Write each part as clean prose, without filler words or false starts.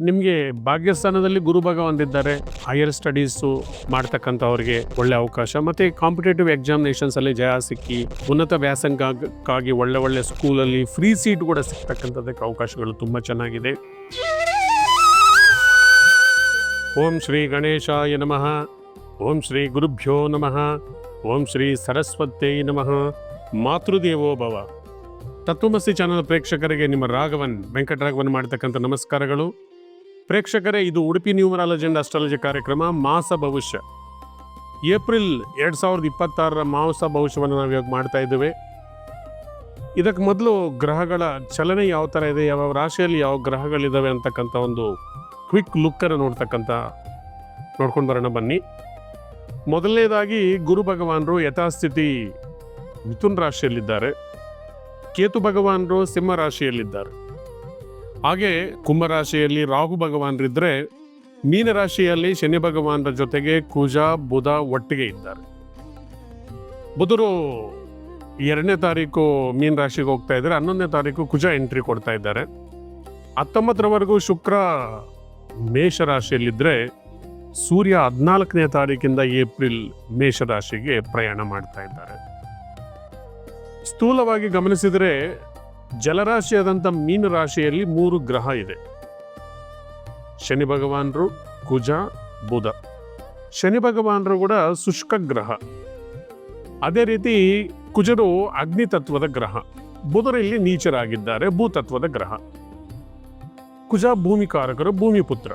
ನಿಮಗೆ ಭಾಗ್ಯಸ್ಥಾನದಲ್ಲಿ ಗುರು ಭಗವಾನ್ ಇದ್ದಾರೆ. Higher studies ಮಾಡ್ತಕ್ಕಂಥವ್ರಿಗೆ ಒಳ್ಳೆ ಅವಕಾಶ, ಮತ್ತು ಕಾಂಪಿಟೇಟಿವ್ ಎಕ್ಸಾಮಿನೇಷನ್ಸಲ್ಲಿ ಜಯ ಸಿಕ್ಕಿ ಉನ್ನತ ವ್ಯಾಸಂಗಕ್ಕಾಗಿ ಒಳ್ಳೆ ಸ್ಕೂಲಲ್ಲಿ ಫ್ರೀ ಸೀಟ್ ಕೂಡ ಸಿಗ್ತಕ್ಕಂಥದ್ದಕ್ಕೆ ಅವಕಾಶಗಳು ತುಂಬ ಚೆನ್ನಾಗಿದೆ. ಓಂ ಶ್ರೀ ಗಣೇಶಾಯ ನಮಃ. ಓಂ ಶ್ರೀ ಗುರುಭ್ಯೋ ನಮಃ. ಓಂ ಶ್ರೀ ಸರಸ್ವತೇ ನಮಃ. ಮಾತೃದೇವೋ ಭವ. ತತ್ವಮಸಿ ಚಾನಲ್ ಪ್ರೇಕ್ಷಕರಿಗೆ ನಿಮ್ಮ ವೆಂಕಟರಾಘವನ್ ಮಾಡ್ತಕ್ಕಂಥ ನಮಸ್ಕಾರಗಳು. ಪ್ರೇಕ್ಷಕರೇ, ಇದು ಉಡುಪಿ ನ್ಯೂಮರಾಲಜಿ ಅಂಡ್ ಅಸ್ಟ್ರಾಲಜಿ ಕಾರ್ಯಕ್ರಮ ಮಾಸ ಭವಿಷ್ಯ. ಏಪ್ರಿಲ್ 2026 ಮಾಸ ಭವಿಷ್ಯವನ್ನು ನಾವು ಇವಾಗ ಮಾಡ್ತಾ ಇದ್ದೇವೆ. ಇದಕ್ಕೆ ಮೊದಲು ಗ್ರಹಗಳ ಚಲನೆ ಯಾವ ಥರ ಇದೆ, ಯಾವ ರಾಶಿಯಲ್ಲಿ ಯಾವ ಗ್ರಹಗಳಿದ್ದಾವೆ ಅಂತಕ್ಕಂಥ ಒಂದು ಕ್ವಿಕ್ ಲುಕ್ಕನ್ನು ನೋಡ್ಕೊಂಡು ಬರೋಣ ಬನ್ನಿ. ಮೊದಲನೇದಾಗಿ ಗುರು ಭಗವಾನರು ಯಥಾಸ್ಥಿತಿ ಮಿಥುನ್ ರಾಶಿಯಲ್ಲಿದ್ದಾರೆ. ಕೇತು ಭಗವಾನರು ಸಿಂಹ ರಾಶಿಯಲ್ಲಿದ್ದಾರೆ. ಹಾಗೆ ಕುಂಭರಾಶಿಯಲ್ಲಿ ರಾಹು ಭಗವಾನರಿದ್ದರೆ, ಮೀನರಾಶಿಯಲ್ಲಿ ಶನಿ ಭಗವಾನರ ಜೊತೆಗೆ ಕುಜ ಬುಧ ಒಟ್ಟಿಗೆ ಇದ್ದಾರೆ. ಬುಧರು 2ನೇ ತಾರೀಕು ಮೀನ ರಾಶಿಗೆ ಹೋಗ್ತಾ ಇದ್ದಾರೆ. 11ನೇ ತಾರೀಕು ಕುಜ ಎಂಟ್ರಿ ಕೊಡ್ತಾ ಇದ್ದಾರೆ. 19ರವರೆಗೂ ಶುಕ್ರ ಮೇಷರಾಶಿಯಲ್ಲಿದ್ದರೆ, ಸೂರ್ಯ 14ನೇ ತಾರೀಕಿಂದ ಏಪ್ರಿಲ್ ಮೇಷರಾಶಿಗೆ ಪ್ರಯಾಣ ಮಾಡ್ತಾ ಇದ್ದಾರೆ. ಸ್ಥೂಲವಾಗಿ ಗಮನಿಸಿದರೆ ಜಲರಾಶಿಯಾದಂಥ ಮೀನರಾಶಿಯಲ್ಲಿ 3 ಗ್ರಹ ಇದೆ. ಶನಿ ಭಗವಾನರು, ಕುಜ, ಬುಧ. ಶನಿ ಭಗವಾನರು ಕೂಡ ಶುಷ್ಕ ಗ್ರಹ. ಅದೇ ರೀತಿ ಕುಜರು ಅಗ್ನಿ ತತ್ವದ ಗ್ರಹ. ಬುಧರು ಇಲ್ಲಿ ನೀಚರಾಗಿದ್ದಾರೆ, ಭೂತತ್ವದ ಗ್ರಹ. ಕುಜ ಭೂಮಿಕಾರಕರು, ಭೂಮಿಪುತ್ರ.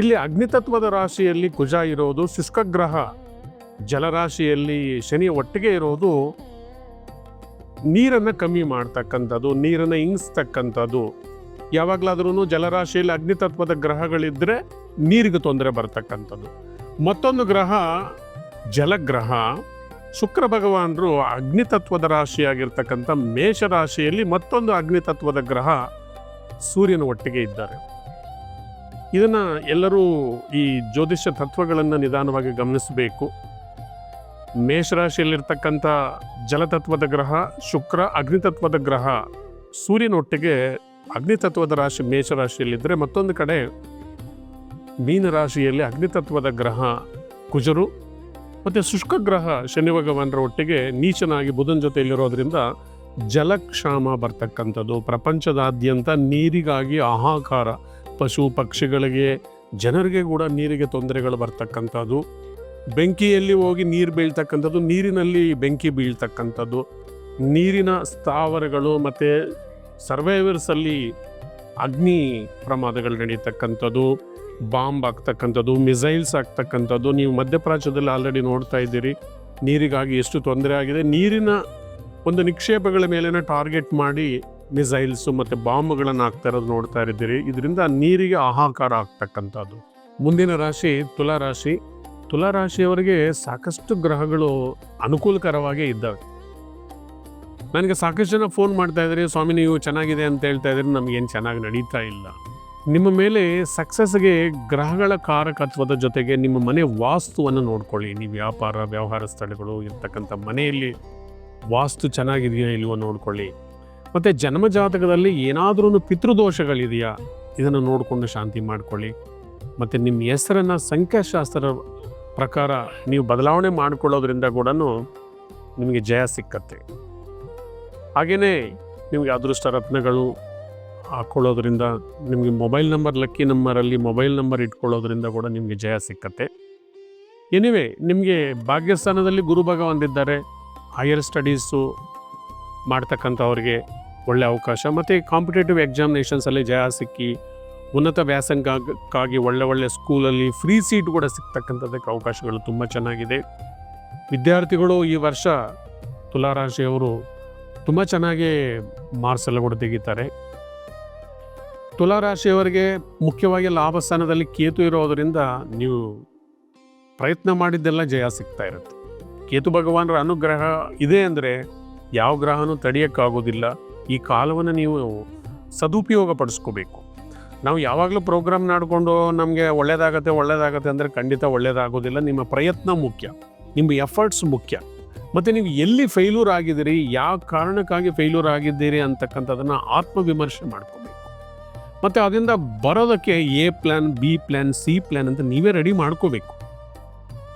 ಇಲ್ಲಿ ಅಗ್ನಿತತ್ವದ ರಾಶಿಯಲ್ಲಿ ಕುಜ ಇರೋದು, ಶುಷ್ಕ ಗ್ರಹ ಜಲರಾಶಿಯಲ್ಲಿ ಶನಿ ಒಟ್ಟಿಗೆ ಇರೋದು ನೀರನ್ನು ಕಮ್ಮಿ ಮಾಡ್ತಕ್ಕಂಥದ್ದು, ನೀರನ್ನು ಇಂಗಿಸ್ತಕ್ಕಂಥದ್ದು. ಯಾವಾಗಲಾದ್ರೂ ಜಲರಾಶಿಯಲ್ಲಿ ಅಗ್ನಿತತ್ವದ ಗ್ರಹಗಳಿದ್ದರೆ ನೀರಿಗೆ ತೊಂದರೆ ಬರ್ತಕ್ಕಂಥದ್ದು. ಮತ್ತೊಂದು ಗ್ರಹ ಜಲಗ್ರಹ ಶುಕ್ರ ಭಗವಾನರು ಅಗ್ನಿತತ್ವದ ರಾಶಿಯಾಗಿರ್ತಕ್ಕಂಥ ಮೇಷರಾಶಿಯಲ್ಲಿ ಮತ್ತೊಂದು ಅಗ್ನಿತತ್ವದ ಗ್ರಹ ಸೂರ್ಯನ ಒಟ್ಟಿಗೆ ಇದ್ದಾರೆ. ಇದನ್ನು ಎಲ್ಲರೂ ಈ ಜ್ಯೋತಿಷ್ಯ ತತ್ವಗಳನ್ನು ನಿಧಾನವಾಗಿ ಗಮನಿಸಬೇಕು. ಮೇಷರಾಶಿಯಲ್ಲಿರ್ತಕ್ಕಂಥ ಜಲತತ್ವದ ಗ್ರಹ ಶುಕ್ರ, ಅಗ್ನಿತತ್ವದ ಗ್ರಹ ಸೂರ್ಯನೊಟ್ಟಿಗೆ ಅಗ್ನಿತತ್ವದ ರಾಶಿ ಮೇಷರಾಶಿಯಲ್ಲಿದ್ದರೆ, ಮತ್ತೊಂದು ಕಡೆ ಮೀನರಾಶಿಯಲ್ಲಿ ಅಗ್ನಿತತ್ವದ ಗ್ರಹ ಕುಜರು ಮತ್ತು ಶುಷ್ಕ ಗ್ರಹ ಶನಿ ಭಗವಾನರ ಒಟ್ಟಿಗೆ ನೀಚನಾಗಿ ಬುಧನ ಜೊತೆಯಲ್ಲಿರೋದ್ರಿಂದ ಜಲಕ್ಷಾಮ ಬರ್ತಕ್ಕಂಥದ್ದು. ಪ್ರಪಂಚದಾದ್ಯಂತ ನೀರಿಗಾಗಿ ಹಾಹಾಕಾರ, ಪಶು ಪಕ್ಷಿಗಳಿಗೆ, ಜನರಿಗೆ ಕೂಡ ನೀರಿಗೆ ತೊಂದರೆಗಳು ಬರ್ತಕ್ಕಂಥದ್ದು. ಬೆಂಕಿಯಲ್ಲಿ ಹೋಗಿ ನೀರು ಬೀಳ್ತಕ್ಕಂಥದ್ದು, ನೀರಿನಲ್ಲಿ ಬೆಂಕಿ ಬೀಳ್ತಕ್ಕಂಥದ್ದು, ನೀರಿನ ಸ್ಥಾವರಗಳು ಮತ್ತು ಸರ್ವೈವರ್ಸಲ್ಲಿ ಅಗ್ನಿ ಪ್ರಮಾದಗಳು ನಡೀತಕ್ಕಂಥದ್ದು, ಬಾಂಬ್ ಆಗ್ತಕ್ಕಂಥದ್ದು, ಮಿಸೈಲ್ಸ್ ಆಗ್ತಕ್ಕಂಥದ್ದು. ನೀವು ಮಧ್ಯಪ್ರಾಚ್ಯದಲ್ಲಿ ಆಲ್ರೆಡಿ ನೋಡ್ತಾ ಇದ್ದೀರಿ ನೀರಿಗಾಗಿ ಎಷ್ಟು ತೊಂದರೆ ಆಗಿದೆ. ನೀರಿನ ಒಂದು ನಿಕ್ಷೇಪಗಳ ಮೇಲಿನ ಟಾರ್ಗೆಟ್ ಮಾಡಿ ಮಿಸೈಲ್ಸು ಮತ್ತು ಬಾಂಬ್ಗಳನ್ನು ಹಾಕ್ತಾ ಇರೋದು ನೋಡ್ತಾ ಇದ್ದೀರಿ. ಇದರಿಂದ ನೀರಿಗೆ ಹಾಹಾಕಾರ ಆಗ್ತಕ್ಕಂಥದ್ದು. ಮುಂದಿನ ರಾಶಿ ತುಲಾರಾಶಿ. ತುಲಾರಾಶಿಯವರಿಗೆ ಸಾಕಷ್ಟು ಗ್ರಹಗಳು ಅನುಕೂಲಕರವಾಗೇ ಇದ್ದಾವೆ. ನನಗೆ ಸಾಕಷ್ಟು ಜನ ಫೋನ್ ಮಾಡ್ತಾ ಇದ್ದಾರೆ, ಸ್ವಾಮಿ ನೀವು ಚೆನ್ನಾಗಿದೆ ಅಂತ ಹೇಳ್ತಾ ಇದ್ದೀರಿ, ನಮಗೇನು ಚೆನ್ನಾಗಿ ನಡೀತಾ ಇಲ್ಲ. ನಿಮ್ಮ ಮೇಲೆ ಸಕ್ಸಸ್ಗೆ ಗ್ರಹಗಳ ಕಾರಕತ್ವದ ಜೊತೆಗೆ ನಿಮ್ಮ ಮನೆ ವಾಸ್ತುವನ್ನು ನೋಡ್ಕೊಳ್ಳಿ. ನೀವು ವ್ಯವಹಾರ ಸ್ಥಳಗಳು ಇರ್ತಕ್ಕಂಥ ಮನೆಯಲ್ಲಿ ವಾಸ್ತು ಚೆನ್ನಾಗಿದೆಯಾ ಇಲ್ವೋ ನೋಡ್ಕೊಳ್ಳಿ. ಮತ್ತು ಜನ್ಮಜಾತಕದಲ್ಲಿ ಏನಾದ್ರೂ ಪಿತೃದೋಷಗಳಿದೆಯಾ ಇದನ್ನು ನೋಡಿಕೊಂಡು ಶಾಂತಿ ಮಾಡ್ಕೊಳ್ಳಿ. ಮತ್ತು ನಿಮ್ಮ ಹೆಸರನ್ನು ಸಂಖ್ಯಾಶಾಸ್ತ್ರ ಪ್ರಕಾರ ನೀವು ಬದಲಾವಣೆ ಮಾಡಿಕೊಳ್ಳೋದ್ರಿಂದ ಕೂಡ ನಿಮಗೆ ಜಯ ಸಿಕ್ಕತ್ತೆ. ಹಾಗೆಯೇ ನಿಮಗೆ ಅದೃಷ್ಟ ರತ್ನಗಳು ಹಾಕ್ಕೊಳ್ಳೋದ್ರಿಂದ, ನಿಮಗೆ ಮೊಬೈಲ್ ನಂಬರ್, ಲಕ್ಕಿ ನಂಬರಲ್ಲಿ ಮೊಬೈಲ್ ನಂಬರ್ ಇಟ್ಕೊಳ್ಳೋದ್ರಿಂದ ಕೂಡ ನಿಮಗೆ ಜಯ ಸಿಕ್ಕತ್ತೆ. ಎನಿವೆ, ನಿಮಗೆ ಭಾಗ್ಯಸ್ಥಾನದಲ್ಲಿ ಗುರು ಭಗವಾನ್ ಇದ್ದಾರೆ. ಹೈಯರ್ ಸ್ಟಡೀಸು ಮಾಡ್ತಕ್ಕಂಥವ್ರಿಗೆ ಒಳ್ಳೆ ಅವಕಾಶ, ಮತ್ತು ಕಾಂಪಿಟೇಟಿವ್ ಎಕ್ಸಾಮಿನೇಷನ್ಸಲ್ಲಿ ಜಯ ಸಿಕ್ಕಿ ಉನ್ನತ ವ್ಯಾಸಂಗಕ್ಕಾಗಿ ಒಳ್ಳೆ ಸ್ಕೂಲಲ್ಲಿ ಫ್ರೀ ಸೀಟ್ ಕೂಡ ಸಿಗ್ತಕ್ಕಂಥದ್ದಕ್ಕೆ ಅವಕಾಶಗಳು ತುಂಬ ಚೆನ್ನಾಗಿದೆ. ವಿದ್ಯಾರ್ಥಿಗಳು ಈ ವರ್ಷ ತುಲಾರಾಶಿಯವರು ತುಂಬ ಚೆನ್ನಾಗಿ ಮಾರ್ಕ್ಸ್ ಎಲ್ಲ ಕೂಡ ತೆಗಿತಾರೆ. ತುಲಾರಾಶಿಯವರಿಗೆ ಮುಖ್ಯವಾಗಿ ಲಾಭ ಸ್ಥಾನದಲ್ಲಿ ಕೇತು ಇರೋದರಿಂದ ನೀವು ಪ್ರಯತ್ನ ಮಾಡಿದ್ದೆಲ್ಲ ಜಯ ಸಿಗ್ತಾ ಇರುತ್ತೆ. ಕೇತು ಭಗವಾನರ ಅನುಗ್ರಹ ಇದೆ ಅಂದರೆ ಯಾವ ಗ್ರಹನೂ ತಡೆಯೋಕ್ಕಾಗೋದಿಲ್ಲ. ಈ ಕಾಲವನ್ನು ನೀವು ಸದುಪಯೋಗ ಪಡಿಸ್ಕೋಬೇಕು. ನಾವು ಯಾವಾಗಲೂ ಪ್ರೋಗ್ರಾಮ್ ಮಾಡಿಕೊಂಡು ನಮಗೆ ಒಳ್ಳೆಯದಾಗತ್ತೆ ಅಂದರೆ ಖಂಡಿತ ಒಳ್ಳೆಯದಾಗೋದಿಲ್ಲ. ನಿಮ್ಮ ಪ್ರಯತ್ನ ಮುಖ್ಯ, ನಿಮ್ಮ ಎಫರ್ಟ್ಸ್ ಮುಖ್ಯ. ಮತ್ತು ನೀವು ಎಲ್ಲಿ ಫೇಲ್ಯೂರ್ ಆಗಿದ್ದೀರಿ, ಯಾವ ಕಾರಣಕ್ಕಾಗಿ ಫೇಲ್ಯೂರ್ ಆಗಿದ್ದೀರಿ ಅಂತಕ್ಕಂಥದ್ದನ್ನು ಆತ್ಮವಿಮರ್ಶೆ ಮಾಡ್ಕೋಬೇಕು. ಮತ್ತು ಅದರಿಂದ ಬರೋದಕ್ಕೆ A plan, B plan, C plan ಅಂತ ನೀವೇ ರೆಡಿ ಮಾಡ್ಕೋಬೇಕು.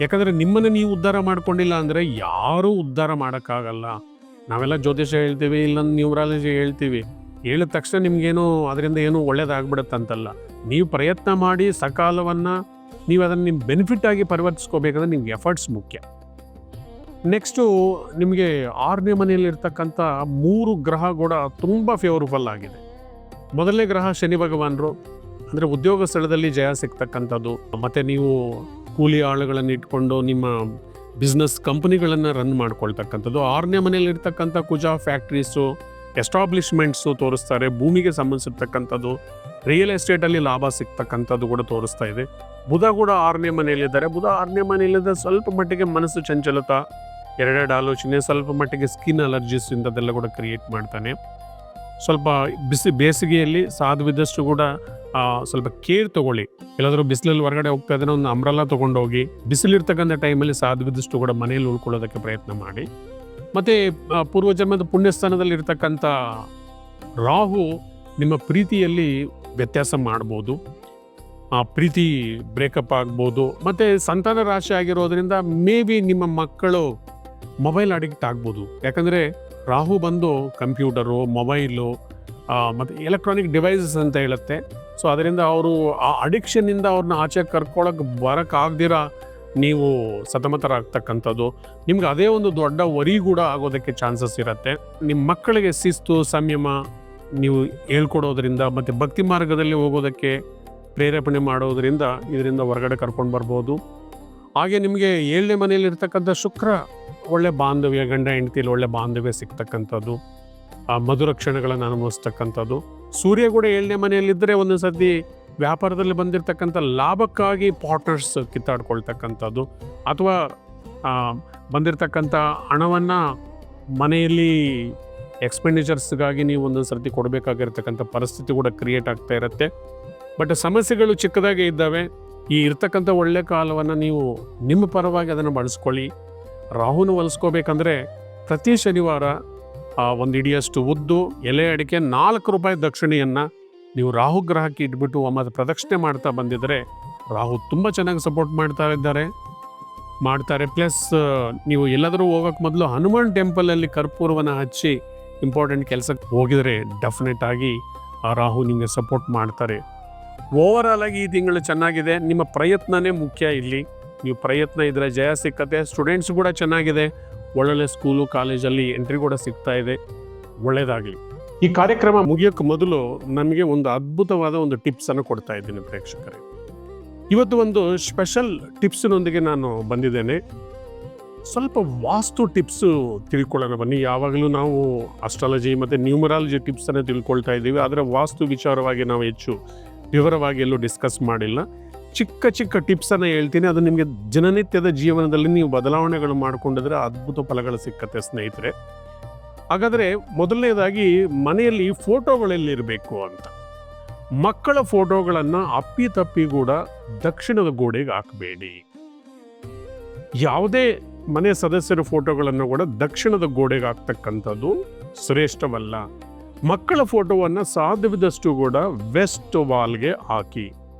ಯಾಕಂದರೆ ನಿಮ್ಮನ್ನು ನೀವು ಉದ್ಧಾರ ಮಾಡ್ಕೊಂಡಿಲ್ಲ ಅಂದರೆ ಯಾರೂ ಉದ್ಧಾರ ಮಾಡೋಕ್ಕಾಗಲ್ಲ. ನಾವೆಲ್ಲ ಜ್ಯೋತಿಷ ಹೇಳ್ತೀವಿ, ಇಲ್ಲ ನ್ಯೂಮರಾಲಜಿ ಹೇಳ್ತೀವಿ, ಹೇಳಿದ ತಕ್ಷಣ ನಿಮಗೇನು ಅದರಿಂದ ಏನೂ ಒಳ್ಳೇದಾಗ್ಬಿಡುತ್ತಂತಲ್ಲ. ನೀವು ಪ್ರಯತ್ನ ಮಾಡಿ ಸಕಾಲವನ್ನು ನೀವು ಅದನ್ನು ನಿಮ್ಮ ಬೆನಿಫಿಟ್ ಆಗಿ ಪರಿವರ್ತಿಸ್ಕೋಬೇಕಂದ್ರೆ ನಿಮ್ಗೆ ಎಫರ್ಟ್ಸ್ ಮುಖ್ಯ. ನೆಕ್ಸ್ಟು ನಿಮಗೆ 6ನೇ ಮನೆಯಲ್ಲಿರ್ತಕ್ಕಂಥ 3 ಗ್ರಹ ಕೂಡ ತುಂಬ ಫೇವರಬಲ್ ಆಗಿದೆ. ಮೊದಲನೇ ಗ್ರಹ ಶನಿ ಭಗವಾನರು, ಅಂದರೆ ಉದ್ಯೋಗ ಸ್ಥಳದಲ್ಲಿ ಜಯ ಸಿಗ್ತಕ್ಕಂಥದ್ದು, ಮತ್ತು ನೀವು ಕೂಲಿ ಆಳುಗಳನ್ನು ಇಟ್ಕೊಂಡು ನಿಮ್ಮ ಬಿಸ್ನೆಸ್ ಕಂಪನಿಗಳನ್ನು ರನ್ ಮಾಡ್ಕೊಳ್ತಕ್ಕಂಥದ್ದು. 6ನೇ ಮನೆಯಲ್ಲಿರ್ತಕ್ಕಂಥ ಕುಜ ಫ್ಯಾಕ್ಟ್ರೀಸು, ಎಸ್ಟಾಬ್ಲಿಷ್ಮೆಂಟ್ಸು ತೋರಿಸ್ತಾರೆ. ಭೂಮಿಗೆ ಸಂಬಂಧಿಸಿರ್ತಕ್ಕಂಥದ್ದು, ರಿಯಲ್ ಎಸ್ಟೇಟಲ್ಲಿ ಲಾಭ ಸಿಗ್ತಕ್ಕಂಥದ್ದು ಕೂಡ ತೋರಿಸ್ತಾ ಇದೆ. ಬುಧ ಕೂಡ 6ನೇ ಮನೆಯಲ್ಲಿದ್ದಾರೆ. ಬುಧ 6ನೇ ಮನೆಯಲ್ಲಿದ್ದ ಸ್ವಲ್ಪ ಮಟ್ಟಿಗೆ ಮನಸ್ಸು ಚಂಚಲತ, ಎರಡೆರಡು ಆಲೋಚನೆ, ಸ್ವಲ್ಪ ಮಟ್ಟಿಗೆ ಸ್ಕಿನ್ ಅಲರ್ಜೀಸ್ ಇಂಥದ್ದೆಲ್ಲ ಕೂಡ ಕ್ರಿಯೇಟ್ ಮಾಡ್ತಾನೆ. ಸ್ವಲ್ಪ ಬೇಸಿಗೆಯಲ್ಲಿ ಸಾಧ್ಯವಿದ್ದಷ್ಟು ಕೂಡ ಸ್ವಲ್ಪ ಕೇರ್ ತೊಗೊಳ್ಳಿ. ಎಲ್ಲಾದರೂ ಬಿಸಿಲಲ್ಲಿ ಹೊರಗಡೆ ಹೋಗ್ತಾ ಇದ್ರೆ ಒಂದು ಅಂಬ್ರೆಲಾ ತೊಗೊಂಡೋಗಿ, ಬಿಸಿಲಿರ್ತಕ್ಕಂಥ ಟೈಮಲ್ಲಿ ಸಾಧ್ಯವಿದ್ದಷ್ಟು ಕೂಡ ಮನೆಯಲ್ಲಿ ಉಳ್ಕೊಳ್ಳೋದಕ್ಕೆ ಪ್ರಯತ್ನ ಮಾಡಿ. ಮತ್ತು ಪೂರ್ವಜನ್ಮದ ಪುಣ್ಯಸ್ಥಾನದಲ್ಲಿ ಇರ್ತಕ್ಕಂಥ ರಾಹು ನಿಮ್ಮ ಪ್ರೀತಿಯಲ್ಲಿ ವ್ಯತ್ಯಾಸ ಮಾಡ್ಬೋದು, ಪ್ರೀತಿ ಬ್ರೇಕಪ್ ಆಗ್ಬೋದು. ಮತ್ತು ಸಂತಾನ ರಾಶಿ ಆಗಿರೋದ್ರಿಂದ ಮೇ ಬಿ ನಿಮ್ಮ ಮಕ್ಕಳು ಮೊಬೈಲ್ ಅಡಿಕ್ಟ್ ಆಗ್ಬೋದು. ಯಾಕಂದರೆ ರಾಹು ಬಂದು ಕಂಪ್ಯೂಟರು, ಮೊಬೈಲು ಮತ್ತು ಎಲೆಕ್ಟ್ರಾನಿಕ್ ಡಿವೈಸಸ್ ಅಂತ ಹೇಳುತ್ತೆ. ಸೊ ಅದರಿಂದ ಅವರು ಆ ಅಡಿಕ್ಷನ್ನಿಂದ ಅವ್ರನ್ನ ಆಚೆ ಕರ್ಕೊಳ್ಳೋಕೆ ಬರೋಕ್ಕಾಗ್ದಿರ ನೀವು ಸತಮತರಾಗ್ತಕ್ಕಂಥದ್ದು, ನಿಮ್ಗೆ ಅದೇ ಒಂದು ದೊಡ್ಡ ವರಿ ಕೂಡ ಆಗೋದಕ್ಕೆ ಚಾನ್ಸಸ್ ಇರುತ್ತೆ. ನಿಮ್ಮ ಮಕ್ಕಳಿಗೆ ಶಿಸ್ತು, ಸಂಯಮ ನೀವು ಹೇಳ್ಕೊಡೋದ್ರಿಂದ ಮತ್ತು ಭಕ್ತಿ ಮಾರ್ಗದಲ್ಲಿ ಹೋಗೋದಕ್ಕೆ ಪ್ರೇರೇಪಣೆ ಮಾಡೋದ್ರಿಂದ ಇದರಿಂದ ಹೊರಗಡೆ ಕರ್ಕೊಂಡು ಬರ್ಬೋದು. ಹಾಗೆ ನಿಮಗೆ 7ನೇ ಮನೆಯಲ್ಲಿರ್ತಕ್ಕಂಥ ಶುಕ್ರ ಒಳ್ಳೆ ಬಾಂಧವ್ಯ, ಗಂಡ ಹೆಂಡತಿಯಲ್ಲಿ ಒಳ್ಳೆ ಬಾಂಧವ್ಯ ಸಿಗ್ತಕ್ಕಂಥದ್ದು, ಮಧುರ ಕ್ಷಣಗಳನ್ನು ಅನುಭವಿಸ್ತಕ್ಕಂಥದ್ದು. ಸೂರ್ಯ ಕೂಡ 7ನೇ ಮನೆಯಲ್ಲಿದ್ದರೆ ಒಂದೊಂದು ಸರ್ತಿ ವ್ಯಾಪಾರದಲ್ಲಿ ಬಂದಿರತಕ್ಕಂಥ ಲಾಭಕ್ಕಾಗಿ ಪಾರ್ಟ್ನರ್ಸ್ ಕಿತ್ತಾಡ್ಕೊಳ್ತಕ್ಕಂಥದ್ದು, ಅಥವಾ ಬಂದಿರತಕ್ಕಂಥ ಹಣವನ್ನು ಮನೆಯಲ್ಲಿ ಎಕ್ಸ್ಪೆಂಡಿಚರ್ಸ್ಗಾಗಿ ನೀವು ಒಂದೊಂದು ಸರ್ತಿ ಕೊಡಬೇಕಾಗಿರ್ತಕ್ಕಂಥ ಪರಿಸ್ಥಿತಿ ಕೂಡ ಕ್ರಿಯೇಟ್ ಆಗ್ತಾ ಇರುತ್ತೆ. ಬಟ್ ಸಮಸ್ಯೆಗಳು ಚಿಕ್ಕದಾಗೇ ಇದ್ದಾವೆ. ಈ ಇರ್ತಕ್ಕಂಥ ಒಳ್ಳೆ ಕಾಲವನ್ನು ನೀವು ನಿಮ್ಮ ಪರವಾಗಿ ಅದನ್ನು ಬಳಸ್ಕೊಳ್ಳಿ. ರಾಹುನ ಹೊಲಿಸ್ಕೋಬೇಕಂದ್ರೆ ಪ್ರತಿ ಶನಿವಾರ ಒಂದು ಇಡಿಯಷ್ಟು ಉದ್ದು, ಎಲೆ ಅಡಿಕೆ, 4 ರೂಪಾಯಿ ದಕ್ಷಿಣೆಯನ್ನು ನೀವು ರಾಹು ಗ್ರಹಕ್ಕೆ ಇಟ್ಬಿಟ್ಟು ಮತ್ತು ಪ್ರದಕ್ಷಿಣೆ ಮಾಡ್ತಾ ಬಂದಿದ್ದರೆ ರಾಹು ತುಂಬ ಚೆನ್ನಾಗಿ ಸಪೋರ್ಟ್ ಮಾಡ್ತಾರೆ. ಪ್ಲಸ್ ನೀವು ಎಲ್ಲಾದರೂ ಹೋಗೋಕ್ಕೆ ಮೊದಲು ಹನುಮಾನ್ ಟೆಂಪಲಲ್ಲಿ ಕರ್ಪೂರವನ್ನು ಹಚ್ಚಿ ಇಂಪಾರ್ಟೆಂಟ್ ಕೆಲಸಕ್ಕೆ ಹೋಗಿದರೆ ಡೆಫಿನೆಟ್ ಆಗಿ ಆ ರಾಹು ನಿಮಗೆ ಸಪೋರ್ಟ್ ಮಾಡ್ತಾರೆ. ಓವರಾಲ್ ಆಗಿ ಈ ತಿಂಗಳು ಚೆನ್ನಾಗಿದೆ. ನಿಮ್ಮ ಪ್ರಯತ್ನನೇ ಮುಖ್ಯ ಇಲ್ಲಿ. ನೀವು ಪ್ರಯತ್ನ ಇದ್ದರೆ ಜಯ ಸಿಕ್ಕತ್ತೆ. ಸ್ಟೂಡೆಂಟ್ಸ್ ಕೂಡ ಚೆನ್ನಾಗಿದೆ, ಒಳ್ಳೊಳ್ಳೆ ಸ್ಕೂಲು ಕಾಲೇಜಲ್ಲಿ ಎಂಟ್ರಿ ಕೂಡ ಸಿಗ್ತಾ ಇದೆ. ಒಳ್ಳೆಯದಾಗಲಿ. ಈ ಕಾರ್ಯಕ್ರಮ ಮುಗಿಯೋಕ್ಕೆ ಮೊದಲು ನಮಗೆ ಒಂದು ಅದ್ಭುತವಾದ ಒಂದು ಟಿಪ್ಸನ್ನು ಕೊಡ್ತಾ ಇದ್ದೀನಿ ಪ್ರೇಕ್ಷಕರೇ. ಇವತ್ತು ಒಂದು ಸ್ಪೆಷಲ್ ಟಿಪ್ಸಿನೊಂದಿಗೆ ನಾನು ಬಂದಿದ್ದೇನೆ. ಸ್ವಲ್ಪ ವಾಸ್ತು ಟಿಪ್ಸು ತಿಳ್ಕೊಳ್ಳೋಣ ಬನ್ನಿ. ಯಾವಾಗಲೂ ನಾವು ಅಸ್ಟ್ರಾಲಜಿ ಮತ್ತು ನ್ಯೂಮರಾಲಜಿ ಟಿಪ್ಸನ್ನು ತಿಳ್ಕೊಳ್ತಾ ಇದ್ದೀವಿ, ಆದರೆ ವಾಸ್ತು ವಿಚಾರವಾಗಿ ನಾವು ಹೆಚ್ಚು ವಿವರವಾಗಿ ಎಲ್ಲೂ ಡಿಸ್ಕಸ್ ಮಾಡಿಲ್ಲ. ಚಿಕ್ಕ ಚಿಕ್ಕ ಟಿಪ್ಸನ್ನು ಹೇಳ್ತೀನಿ, ಅದು ನಿಮಗೆ ದಿನನಿತ್ಯದ ಜೀವನದಲ್ಲಿ ನೀವು ಬದಲಾವಣೆಗಳು ಮಾಡಿಕೊಂಡಿದ್ರೆ ಅದ್ಭುತ ಫಲಗಳು ಸಿಕ್ಕತ್ತೆ ಸ್ನೇಹಿತರೆ. ಹಾಗಾದರೆ ಮೊದಲನೇದಾಗಿ ಮನೆಯಲ್ಲಿ ಫೋಟೋಗಳಲ್ಲಿರಬೇಕು ಅಂತ. ಮಕ್ಕಳ ಫೋಟೋಗಳನ್ನು ಅಪ್ಪಿತಪ್ಪಿ ಕೂಡ ದಕ್ಷಿಣದ ಗೋಡೆಗೆ ಹಾಕಬೇಡಿ. ಯಾವುದೇ ಮನೆ ಸದಸ್ಯರ ಫೋಟೋಗಳನ್ನು ಕೂಡ ದಕ್ಷಿಣದ ಗೋಡೆಗೆ ಹಾಕ್ತಕ್ಕಂಥದ್ದು ಶ್ರೇಷ್ಠವಲ್ಲ. ಮಕ್ಕಳ ಫೋಟೋವನ್ನು ಸಾಧ್ಯವಿದ್ದಷ್ಟು ಕೂಡ ವೆಸ್ಟ್ ವಾಲ್ಗೆ ಹಾಕಿ.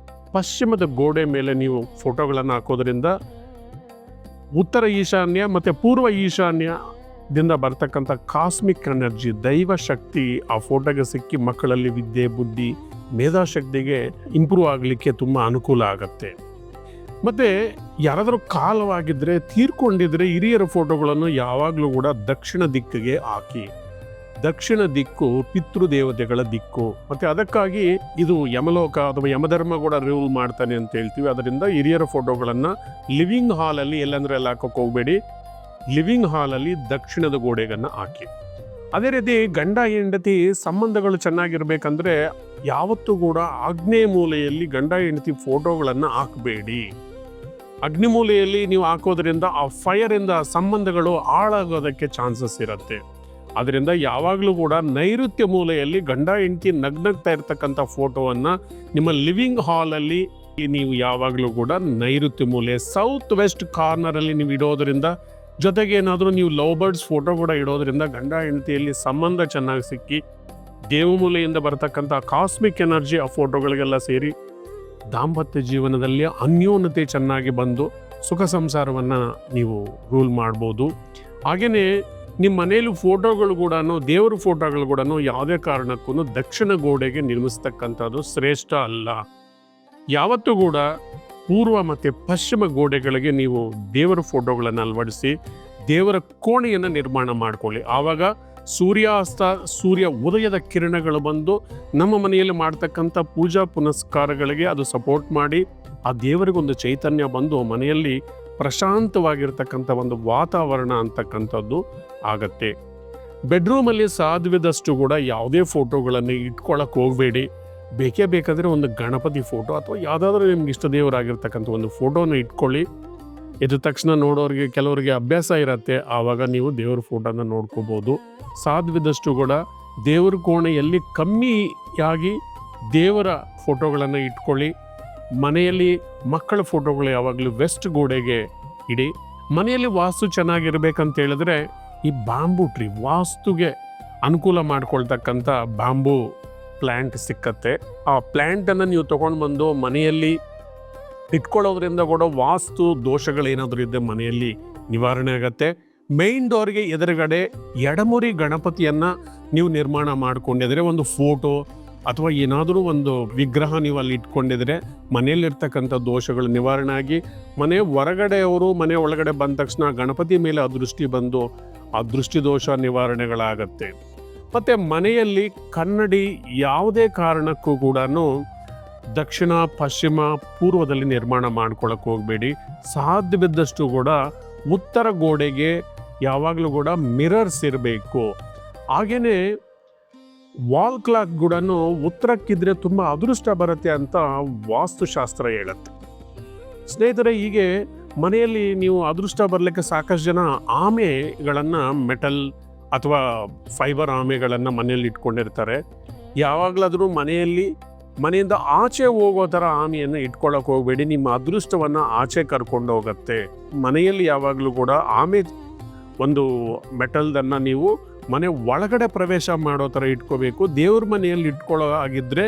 ಪಶ್ಚಿಮದ ಗೋಡೆ ಮೇಲೆ ನೀವು ಫೋಟೋಗಳನ್ನು ಹಾಕೋದ್ರಿಂದ ಉತ್ತರ ಈಶಾನ್ಯ ಮತ್ತು ಪೂರ್ವ ಈಶಾನ್ಯದಿಂದ ಬರ್ತಕ್ಕಂಥ ಕಾಸ್ಮಿಕ್ ಎನರ್ಜಿ, ದೈವ ಶಕ್ತಿ ಆ ಫೋಟೋಗೆ ಸಿಕ್ಕಿ ಮಕ್ಕಳಲ್ಲಿ ವಿದ್ಯೆ, ಬುದ್ಧಿ, ಮೇಧಾಶಕ್ತಿಗೆ ಇಂಪ್ರೂವ್ ಆಗಲಿಕ್ಕೆ ತುಂಬ ಅನುಕೂಲ ಆಗುತ್ತೆ. ಮತ್ತು ಯಾರಾದರೂ ಕಾಲವಾಗಿದ್ದರೆ, ತೀರ್ಕೊಂಡಿದ್ರೆ ಹಿರಿಯರ ಫೋಟೋಗಳನ್ನು ಯಾವಾಗಲೂ ಕೂಡ ದಕ್ಷಿಣ ದಿಕ್ಕಿಗೆ ಹಾಕಿ. ದಕ್ಷಿಣ ದಿಕ್ಕು ಪಿತೃದೇವತೆಗಳ ದಿಕ್ಕು, ಮತ್ತು ಅದಕ್ಕಾಗಿ ಇದು ಯಮಲೋಕ ಅಥವಾ ಯಮಧರ್ಮ ಕೂಡ ರೂಲ್ ಮಾಡ್ತಾನೆ ಅಂತ ಹೇಳ್ತೀವಿ. ಅದರಿಂದ ಹಿರಿಯರ ಫೋಟೋಗಳನ್ನು ಲಿವಿಂಗ್ ಹಾಲಲ್ಲಿ, ಎಲ್ಲಂದ್ರೆ ಎಲ್ಲ ಹಾಕೋಕೆ ಹೋಗಬೇಡಿ, ಲಿವಿಂಗ್ ಹಾಲಲ್ಲಿ ದಕ್ಷಿಣದ ಗೋಡೆಗನ್ನು ಹಾಕಿ. ಅದೇ ರೀತಿ ಗಂಡ ಹೆಂಡತಿ ಸಂಬಂಧಗಳು ಚೆನ್ನಾಗಿರ್ಬೇಕಂದ್ರೆ ಯಾವತ್ತೂ ಕೂಡ ಆಗ್ನೇಯ ಮೂಲೆಯಲ್ಲಿ ಗಂಡ ಹೆಂಡತಿ ಫೋಟೋಗಳನ್ನು ಹಾಕಬೇಡಿ. ಅಗ್ನಿಮೂಲೆಯಲ್ಲಿ ನೀವು ಹಾಕೋದ್ರಿಂದ ಆ ಫೈರಿಂದ ಸಂಬಂಧಗಳು ಹಾಳಾಗೋದಕ್ಕೆ ಚಾನ್ಸಸ್ ಇರುತ್ತೆ. ಅದರಿಂದ ಯಾವಾಗಲೂ ಕೂಡ ನೈಋತ್ಯ ಮೂಲೆಯಲ್ಲಿ ಗಂಡ ಹೆಂಡತಿ ನಗ್ನಗ್ತಾ ಇರ್ತಕ್ಕಂಥ ಫೋಟೋವನ್ನು ನಿಮ್ಮ ಲಿವಿಂಗ್ ಹಾಲಲ್ಲಿ ನೀವು ಯಾವಾಗಲೂ ಕೂಡ ನೈಋತ್ಯ ಮೂಲೆ, ಸೌತ್ ವೆಸ್ಟ್ ಕಾರ್ನರಲ್ಲಿ ನೀವು ಇಡೋದ್ರಿಂದ, ಜೊತೆಗೆ ಏನಾದರೂ ನೀವು ಲವ್ ಬರ್ಡ್ಸ್ ಫೋಟೋ ಕೂಡ ಇಡೋದ್ರಿಂದ ಗಂಡ ಹೆಂಡತಿಯಲ್ಲಿ ಸಂಬಂಧ ಚೆನ್ನಾಗಿ ಸಿಕ್ಕಿ ದೇವಮೂಲೆಯಿಂದ ಬರತಕ್ಕಂಥ ಕಾಸ್ಮಿಕ್ ಎನರ್ಜಿ ಆ ಫೋಟೋಗಳಿಗೆಲ್ಲ ಸೇರಿ ದಾಂಪತ್ಯ ಜೀವನದಲ್ಲಿ ಅನ್ಯೋನ್ಯತೆ ಚೆನ್ನಾಗಿ ಬಂದು ಸುಖ ಸಂಸಾರವನ್ನು ನೀವು ರೂಲ್ ಮಾಡ್ಬೋದು. ಹಾಗೆಯೇ ನಿಮ್ಮ ಮನೆಯಲ್ಲಿ ಫೋಟೋಗಳು ಕೂಡ, ದೇವರ ಫೋಟೋಗಳು ಕೂಡ ಯಾವುದೇ ಕಾರಣಕ್ಕೂ ದಕ್ಷಿಣ ಗೋಡೆಗೆ ನಿರ್ಮಿಸ್ತಕ್ಕಂಥದ್ದು ಶ್ರೇಷ್ಠ ಅಲ್ಲ. ಯಾವತ್ತೂ ಕೂಡ ಪೂರ್ವ ಮತ್ತು ಪಶ್ಚಿಮ ಗೋಡೆಗಳಿಗೆ ನೀವು ದೇವರ ಫೋಟೋಗಳನ್ನು ಅಳವಡಿಸಿ ದೇವರ ಕೋಣೆಯನ್ನು ನಿರ್ಮಾಣ ಮಾಡಿಕೊಳ್ಳಿ. ಆವಾಗ ಸೂರ್ಯಾಸ್ತ, ಸೂರ್ಯ ಉದಯದ ಕಿರಣಗಳು ಬಂದು ನಮ್ಮ ಮನೆಯಲ್ಲಿ ಮಾಡ್ತಕ್ಕಂಥ ಪೂಜಾ ಪುನಸ್ಕಾರಗಳಿಗೆ ಅದು ಸಪೋರ್ಟ್ ಮಾಡಿ ಆ ದೇವರಿಗೊಂದು ಚೈತನ್ಯ ಬಂದು ಮನೆಯಲ್ಲಿ ಪ್ರಶಾಂತವಾಗಿರ್ತಕ್ಕಂಥ ಒಂದು ವಾತಾವರಣ ಅಂತಕ್ಕಂಥದ್ದು ಆಗತ್ತೆ. ಬೆಡ್ರೂಮಲ್ಲಿ ಸಾಧ್ಯವಿದಷ್ಟು ಕೂಡ ಯಾವುದೇ ಫೋಟೋಗಳನ್ನು ಇಟ್ಕೊಳ್ಳೋಕೆ ಹೋಗಬೇಡಿ. ಬೇಕೇ ಬೇಕಾದರೆ ಒಂದು ಗಣಪತಿ ಫೋಟೋ ಅಥವಾ ಯಾವುದಾದ್ರೂ ನಿಮ್ಗೆ ಇಷ್ಟ ದೇವರಾಗಿರ್ತಕ್ಕಂಥ ಒಂದು ಫೋಟೋನ ಇಟ್ಕೊಳ್ಳಿ. ಎದ್ದ ತಕ್ಷಣ ನೋಡೋರಿಗೆ ಕೆಲವರಿಗೆ ಅಭ್ಯಾಸ ಇರುತ್ತೆ, ಆವಾಗ ನೀವು ದೇವ್ರ ಫೋಟೋನ ನೋಡ್ಕೋಬೋದು. ಸಾಧ್ಯವಿದಷ್ಟು ಕೂಡ ದೇವ್ರ ಕೋಣೆಯಲ್ಲಿ ಕಮ್ಮಿಯಾಗಿ ದೇವರ ಫೋಟೋಗಳನ್ನು ಇಟ್ಕೊಳ್ಳಿ. ಮನೆಯಲ್ಲಿ ಮಕ್ಕಳ ಫೋಟೋಗಳು ಯಾವಾಗಲೂ ವೆಸ್ಟ್ ಗೋಡೆಗೆ ಇಡಿ. ಮನೆಯಲ್ಲಿ ವಾಸ್ತು ಚೆನ್ನಾಗಿರ್ಬೇಕಂತ ಹೇಳಿದ್ರೆ ಈ ಬಾಂಬು ಟ್ರೀ, ವಾಸ್ತುಗೆ ಅನುಕೂಲ ಮಾಡ್ಕೊಳ್ತಕ್ಕಂಥ ಬಾಂಬು ಪ್ಲ್ಯಾಂಟ್ ಸಿಕ್ಕತ್ತೆ. ಆ ಪ್ಲ್ಯಾಂಟನ್ನು ನೀವು ತೊಗೊಂಡು ಬಂದು ಮನೆಯಲ್ಲಿ ಇಟ್ಕೊಳ್ಳೋದ್ರಿಂದ ಕೂಡ ವಾಸ್ತು ದೋಷಗಳೇನಾದರೂ ಇದ್ದರೆ ಮನೆಯಲ್ಲಿ ನಿವಾರಣೆ ಆಗತ್ತೆ. ಮೇನ್ ಡೋರ್ಗೆ ಎದುರುಗಡೆ ಎಡಮುರಿ ಗಣಪತಿಯನ್ನು ನೀವು ನಿರ್ಮಾಣ ಮಾಡಿಕೊಂಡಿದ್ರೆ, ಒಂದು ಫೋಟೋ ಅಥವಾ ಏನಾದರೂ ಒಂದು ವಿಗ್ರಹ ನೀವು ಅಲ್ಲಿ ಇಟ್ಕೊಂಡಿದ್ರೆ ಮನೆಯಲ್ಲಿರ್ತಕ್ಕಂಥ ದೋಷಗಳು ನಿವಾರಣೆ ಆಗಿ ಮನೆ ಹೊರಗಡೆಯವರು ಮನೆ ಒಳಗಡೆ ಬಂದ ತಕ್ಷಣ ಗಣಪತಿ ಮೇಲೆ ಅದೃಷ್ಟಿ ಬಂದು ಆ ದೃಷ್ಟಿ ದೋಷ ನಿವಾರಣೆಗಳಾಗತ್ತೆ. ಮತ್ತು ಮನೆಯಲ್ಲಿ ಕನ್ನಡಿ ಯಾವುದೇ ಕಾರಣಕ್ಕೂ ಕೂಡ ದಕ್ಷಿಣ, ಪಶ್ಚಿಮ, ಪೂರ್ವದಲ್ಲಿ ನಿರ್ಮಾಣ ಮಾಡ್ಕೊಳ್ಳೋಕೆ ಹೋಗಬೇಡಿ. ಸಾಧ್ಯವಿದ್ದಷ್ಟು ಕೂಡ ಉತ್ತರ ಗೋಡೆಗೆ ಯಾವಾಗಲೂ ಕೂಡ ಮಿರರ್ಸ್ ಇರಬೇಕು. ಹಾಗೆಯೇ ವಾಲ್ ಕ್ಲಾಕ್ ಕೂಡ ಉತ್ತರಕ್ಕಿದ್ರೆ ತುಂಬ ಅದೃಷ್ಟ ಬರುತ್ತೆ ಅಂತ ವಾಸ್ತುಶಾಸ್ತ್ರ ಹೇಳುತ್ತೆ. ಸ್ನೇಹಿತರೆ, ಹೀಗೆ ಮನೆಯಲ್ಲಿ ನೀವು ಅದೃಷ್ಟ ಬರಲಿಕ್ಕೆ ಸಾಕಷ್ಟು ಜನ ಆಮೆಗಳನ್ನು, ಮೆಟಲ್ ಅಥವಾ ಫೈಬರ್ ಆಮೆಗಳನ್ನು ಮನೆಯಲ್ಲಿ ಇಟ್ಕೊಂಡಿರ್ತಾರೆ. ಯಾವಾಗಲಾದರೂ ಮನೆಯಿಂದ ಆಚೆ ಹೋಗೋ ಥರ ಆಮೆಯನ್ನು ಇಟ್ಕೊಳ್ಳೋಕೆ ಹೋಗಬೇಡಿ. ನಿಮ್ಮ ಅದೃಷ್ಟವನ್ನು ಆಚೆ ಕರ್ಕೊಂಡು ಹೋಗುತ್ತೆ. ಮನೆಯಲ್ಲಿ ಯಾವಾಗಲೂ ಕೂಡ ಆಮೆ ಒಂದು ಮೆಟಲ್ದನ್ನು ನೀವು ಮನೆ ಒಳಗಡೆ ಪ್ರವೇಶ ಮಾಡೋ ಥರ ಇಟ್ಕೋಬೇಕು. ದೇವ್ರ ಮನೆಯಲ್ಲಿ ಇಟ್ಕೊಳ್ಳೋ ಆಗಿದ್ದರೆ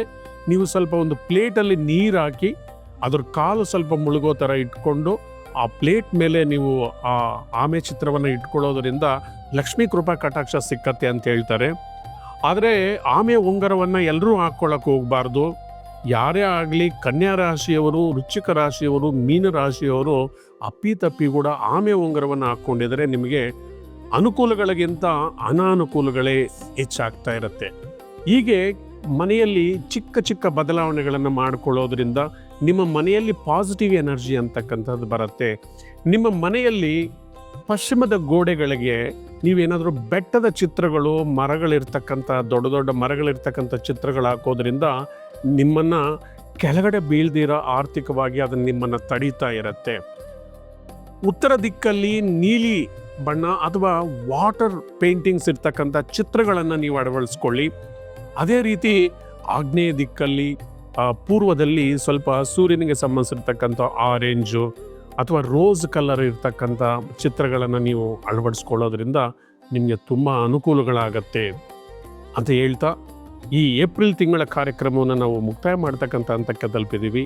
ನೀವು ಸ್ವಲ್ಪ ಒಂದು ಪ್ಲೇಟಲ್ಲಿ ನೀರು ಹಾಕಿ ಅದ್ರ ಕಾಲು ಸ್ವಲ್ಪ ಮುಳುಗೋ ಥರ ಇಟ್ಕೊಂಡು ಆ ಪ್ಲೇಟ್ ಮೇಲೆ ನೀವು ಆ ಆಮೆ ಚಿತ್ರವನ್ನು ಇಟ್ಕೊಳ್ಳೋದ್ರಿಂದ ಲಕ್ಷ್ಮೀ ಕೃಪಾ ಕಟಾಕ್ಷ ಸಿಕ್ಕತ್ತೆ ಅಂತ ಹೇಳ್ತಾರೆ. ಆದರೆ ಆಮೆ ಉಂಗುರವನ್ನು ಎಲ್ಲರೂ ಹಾಕ್ಕೊಳ್ಳೋಕೆ ಹೋಗಬಾರ್ದು. ಯಾರೇ ಆಗಲಿ, ಕನ್ಯಾ ರಾಶಿಯವರು, ವೃಶ್ಚಿಕ ರಾಶಿಯವರು, ಮೀನ ರಾಶಿಯವರು ಅಪ್ಪಿತಪ್ಪಿ ಕೂಡ ಆಮೆ ಉಂಗುರವನ್ನು ಹಾಕ್ಕೊಂಡಿದ್ರೆ ನಿಮಗೆ ಅನುಕೂಲಗಳಿಗಿಂತ ಅನಾನುಕೂಲಗಳೇ ಹೆಚ್ಚಾಗ್ತಾ ಇರುತ್ತೆ. ಹೀಗೆ ಮನೆಯಲ್ಲಿ ಚಿಕ್ಕ ಚಿಕ್ಕ ಬದಲಾವಣೆಗಳನ್ನು ಮಾಡಿಕೊಳ್ಳೋದ್ರಿಂದ ನಿಮ್ಮ ಮನೆಯಲ್ಲಿ ಪಾಸಿಟಿವ್ ಎನರ್ಜಿ ಅಂತಕ್ಕಂಥದ್ದು ಬರುತ್ತೆ. ನಿಮ್ಮ ಮನೆಯಲ್ಲಿ ಪಶ್ಚಿಮದ ಗೋಡೆಗಳಿಗೆ ನೀವೇನಾದರೂ ಬೆಟ್ಟದ ಚಿತ್ರಗಳು, ಮರಗಳಿರ್ತಕ್ಕಂಥ ದೊಡ್ಡ ದೊಡ್ಡ ಮರಗಳಿರ್ತಕ್ಕಂಥ ಚಿತ್ರಗಳು ಹಾಕೋದ್ರಿಂದ ನಿಮ್ಮನ್ನು ಕೆಳಗಡೆ ಬೀಳ್ದಿರೋ ಆರ್ಥಿಕವಾಗಿ ಅದನ್ನು ನಿಮ್ಮನ್ನು ತಡೀತಾ ಇರುತ್ತೆ. ಉತ್ತರ ದಿಕ್ಕಲ್ಲಿ ನೀಲಿ ಬಣ್ಣ ಅಥವಾ ವಾಟರ್ ಪೇಂಟಿಂಗ್ಸ್ ಇರ್ತಕ್ಕಂಥ ಚಿತ್ರಗಳನ್ನು ನೀವು ಅಳವಡಿಸ್ಕೊಳ್ಳಿ. ಅದೇ ರೀತಿ ಆಗ್ನೇಯ ದಿಕ್ಕಲ್ಲಿ, ಪೂರ್ವದಲ್ಲಿ ಸ್ವಲ್ಪ ಸೂರ್ಯನಿಗೆ ಸಂಬಂಧಿಸಿರ್ತಕ್ಕಂಥ ಆರೆಂಜು ಅಥವಾ ರೋಸ್ ಕಲರ್ ಇರ್ತಕ್ಕಂಥ ಚಿತ್ರಗಳನ್ನು ನೀವು ಅಳವಡಿಸ್ಕೊಳ್ಳೋದ್ರಿಂದ ನಿಮಗೆ ತುಂಬ ಅನುಕೂಲಗಳಾಗತ್ತೆ ಅಂತ ಹೇಳ್ತಾ ಈ ಏಪ್ರಿಲ್ ತಿಂಗಳ ಕಾರ್ಯಕ್ರಮವನ್ನು ನಾವು ಮುಕ್ತಾಯ ಮಾಡ್ತಕ್ಕಂಥ ಹಂತಕ್ಕೆ ತಲುಪಿದ್ದೀವಿ.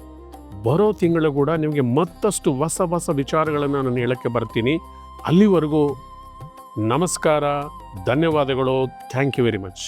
ಬರೋ ತಿಂಗಳು ಕೂಡ ನಿಮಗೆ ಮತ್ತಷ್ಟು ಹೊಸ ಹೊಸ ವಿಚಾರಗಳನ್ನು ನಾನು ಹೇಳಕ್ಕೆ ಬರ್ತೀನಿ. ಅಲ್ಲಿವರೆಗೂ ನಮಸ್ಕಾರ, ಧನ್ಯವಾದಗಳು. Thank you very much.